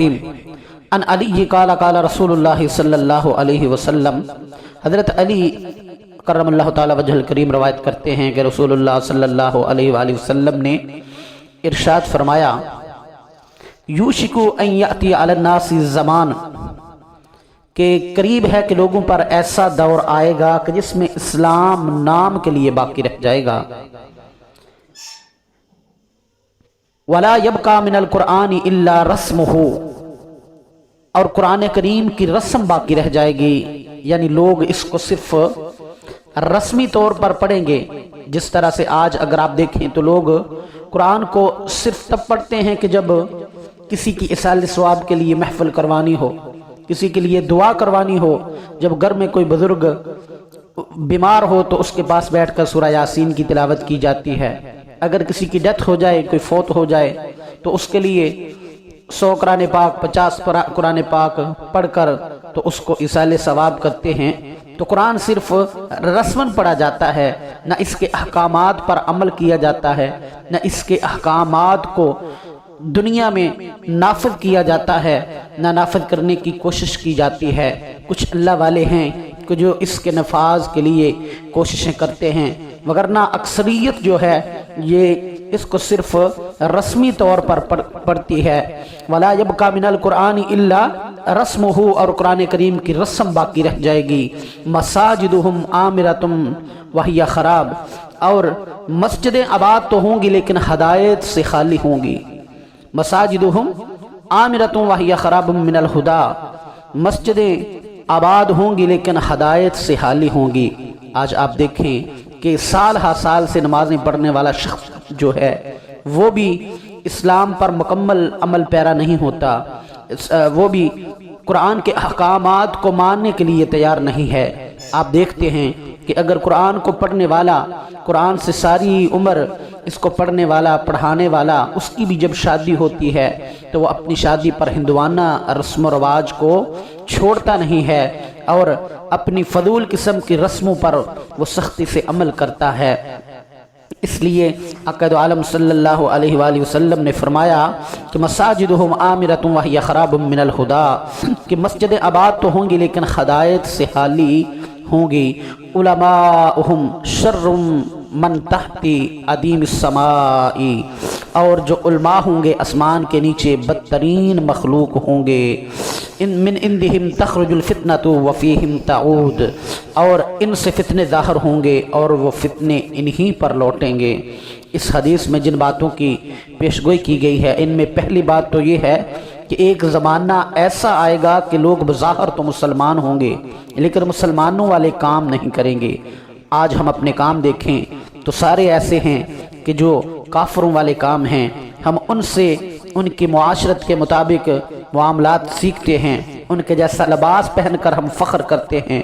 الرحیم ان علی قال قال رسول اللہ صلی اللہ علیہ وسلم، حضرت علی کرم اللہ تعالی وجہ الکریم روایت کرتے ہیں کہ رسول اللہ صلی اللہ علیہ وآلہ وسلم نے ارشاد فرمایا، یوشک ان یأتی علی الناس زمان، کہ قریب ہے کہ لوگوں پر ایسا دور آئے گا کہ جس میں اسلام نام کے لیے باقی رہ جائے گا، ولا یبقى من القرآن الا رسمہ، اور قرآن کریم کی رسم باقی رہ جائے گی، یعنی لوگ اس کو صرف رسمی طور پر پڑھیں گے۔ جس طرح سے آج اگر آپ دیکھیں تو لوگ قرآن کو صرف تب پڑھتے ہیں کہ جب کسی کی اصالہ ثواب کے لیے محفل کروانی ہو، کسی کے لیے دعا کروانی ہو، جب گھر میں کوئی بزرگ بیمار ہو تو اس کے پاس بیٹھ کر سورہ یاسین کی تلاوت کی جاتی ہے، اگر کسی کی ڈیتھ ہو جائے، کوئی فوت ہو جائے تو اس کے لیے 100 قرآن پاک 50 قرآن پاک پڑھ کر تو اس کو اصالہ ثواب کرتے ہیں۔ تو قرآن صرف رسماً پڑھا جاتا ہے، نہ اس کے احکامات پر عمل کیا جاتا ہے، نہ اس کے احکامات کو دنیا میں نافذ کیا جاتا ہے، نہ نافذ کرنے کی کوشش کی جاتی ہے۔ کچھ اللہ والے ہیں کہ جو اس کے نفاذ کے لیے کوششیں کرتے ہیں، وگرنہ اکثریت جو ہے یہ اس کو صرف رسمی طور پر پڑھتی ہے۔ ولا یبقى من القرآن الا رسمہ، اور قرآن کریم کی رسم باقی رہ جائے گی۔ مساجدہم عامرۃ وہی خراب، اور مسجدیں آباد تو ہوں گی لیکن ہدایت سے خالی ہوں گی۔ مساجدہم عامرۃ وہی خراب من الہدی، مسجدیں آباد ہوں گی لیکن ہدایت سے خالی ہوں گی۔ آج آپ دیکھیں کہ سال ہا سال سے نمازیں پڑھنے والا شخص جو ہے وہ بھی اسلام پر مکمل عمل پیرا نہیں ہوتا، وہ بھی قرآن کے احکامات کو ماننے کے لیے تیار نہیں ہے۔ آپ دیکھتے ہیں کہ اگر قرآن کو پڑھنے والا، قرآن سے ساری عمر اس کو پڑھنے والا پڑھانے والا، اس کی بھی جب شادی ہوتی ہے تو وہ اپنی شادی پر ہندوانہ رسم و رواج کو چھوڑتا نہیں ہے اور اپنی فضول قسم کی رسموں پر وہ سختی سے عمل کرتا ہے۔ اس لیے آقا دو عالم صلی اللہ علیہ وآلہ وسلم نے فرمایا کہ مساجدہم عامرۃ وہی خراب من الہدی، کہ مسجد آباد تو ہوں گی لیکن ہدایت سے خالی ہوں گی۔ علماءہم شر من تحت ادیم السماء، اور جو علماء ہوں گے آسمان کے نیچے بدترین مخلوق ہوں گے۔ ان من عندہم تخرج الفتنۃ وفیہم تعود، اور ان سے فتنے ظاہر ہوں گے اور وہ فتنے انہی پر لوٹیں گے۔ اس حدیث میں جن باتوں کی پیشگوئی کی گئی ہے، ان میں پہلی بات تو یہ ہے کہ ایک زمانہ ایسا آئے گا کہ لوگ بظاہر تو مسلمان ہوں گے لیکن مسلمانوں والے کام نہیں کریں گے۔ آج ہم اپنے کام دیکھیں تو سارے ایسے ہیں کہ جو کافروں والے کام ہیں، ہم ان سے ان کی معاشرت کے مطابق معاملات سیکھتے ہیں، ان کے جیسا لباس پہن کر ہم فخر کرتے ہیں،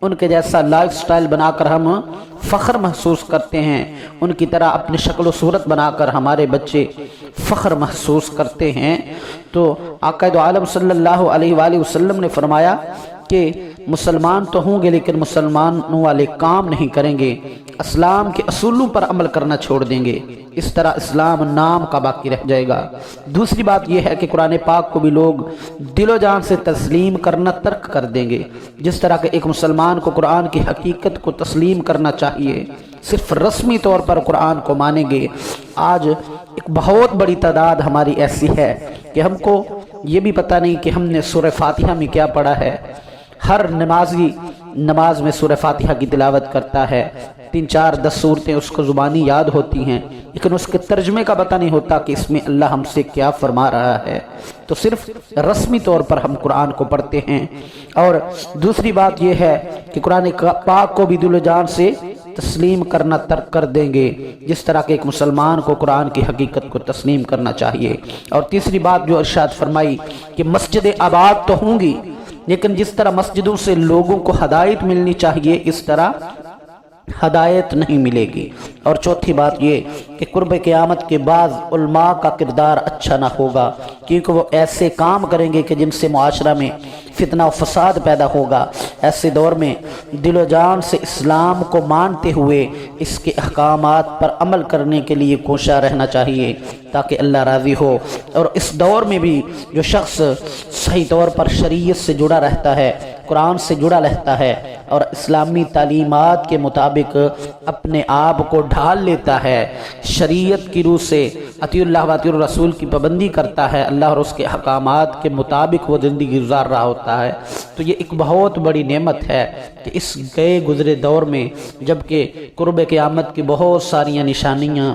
ان کے جیسا لائف سٹائل بنا کر ہم فخر محسوس کرتے ہیں، ان کی طرح اپنی شکل و صورت بنا کر ہمارے بچے فخر محسوس کرتے ہیں۔ تو آقا دو عالم صلی اللہ علیہ وآلہ وسلم نے فرمایا کہ مسلمان تو ہوں گے لیکن مسلمانوں والے کام نہیں کریں گے، اسلام کے اصولوں پر عمل کرنا چھوڑ دیں گے، اس طرح اسلام نام کا باقی رہ جائے گا۔ دوسری بات یہ ہے کہ قرآن پاک کو بھی لوگ دل و جان سے تسلیم کرنا ترک کر دیں گے۔ جس طرح کہ ایک مسلمان کو قرآن کی حقیقت کو تسلیم کرنا چاہیے، صرف رسمی طور پر قرآن کو مانیں گے۔ آج ایک بہت بڑی تعداد ہماری ایسی ہے کہ ہم کو یہ بھی پتہ نہیں کہ ہم نے سورہ فاتحہ میں کیا پڑھا ہے۔ ہر نمازی نماز میں سورہ فاتحہ کی تلاوت کرتا ہے، 3 4 10 صورتیں اس کو زبانی یاد ہوتی ہیں لیکن اس کے ترجمے کا پتہ نہیں ہوتا کہ اس میں اللہ ہم سے کیا فرما رہا ہے۔ تو صرف رسمی طور پر ہم قرآن کو پڑھتے ہیں۔ اور دوسری بات یہ ہے کہ قرآن پاک کو بھی دل و جان سے تسلیم کرنا ترک کر دیں گے، جس طرح کہ ایک مسلمان کو قرآن کی حقیقت کو تسلیم کرنا چاہیے۔ اور تیسری بات جو ارشاد فرمائی کہ مسجدیں آباد تو ہوں گی لیکن جس طرح مسجدوں سے لوگوں کو ہدایت ملنی چاہیے اس طرح ہدایت نہیں ملے گی۔ اور چوتھی بات یہ کہ قرب قیامت کے بعد علماء کا کردار اچھا نہ ہوگا، کیونکہ وہ ایسے کام کریں گے کہ جن سے معاشرہ میں فتنہ و فساد پیدا ہوگا۔ ایسے دور میں دل و جان سے اسلام کو مانتے ہوئے اس کے احکامات پر عمل کرنے کے لیے کوشاں رہنا چاہیے تاکہ اللہ راضی ہو۔ اور اس دور میں بھی جو شخص صحیح طور پر شریعت سے جڑا رہتا ہے، قرآن سے جڑا رہتا ہے اور اسلامی تعلیمات کے مطابق اپنے آپ کو ڈھال لیتا ہے، شریعت کی روح سے اطیع اللہ و اطیع الرسول کی پابندی کرتا ہے، اللہ اور اس کے احکامات کے مطابق وہ زندگی گزار رہا ہوتا ہے، تو یہ ایک بہت بڑی نعمت ہے کہ اس گئے گزرے دور میں جبکہ قرب قیامت کی بہت ساری نشانیاں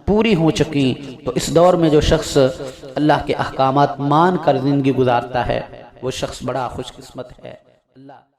پوری ہو چکی، تو اس دور میں جو شخص اللہ کے احکامات مان کر زندگی گزارتا ہے وہ شخص بڑا خوش قسمت ہے۔ اللہ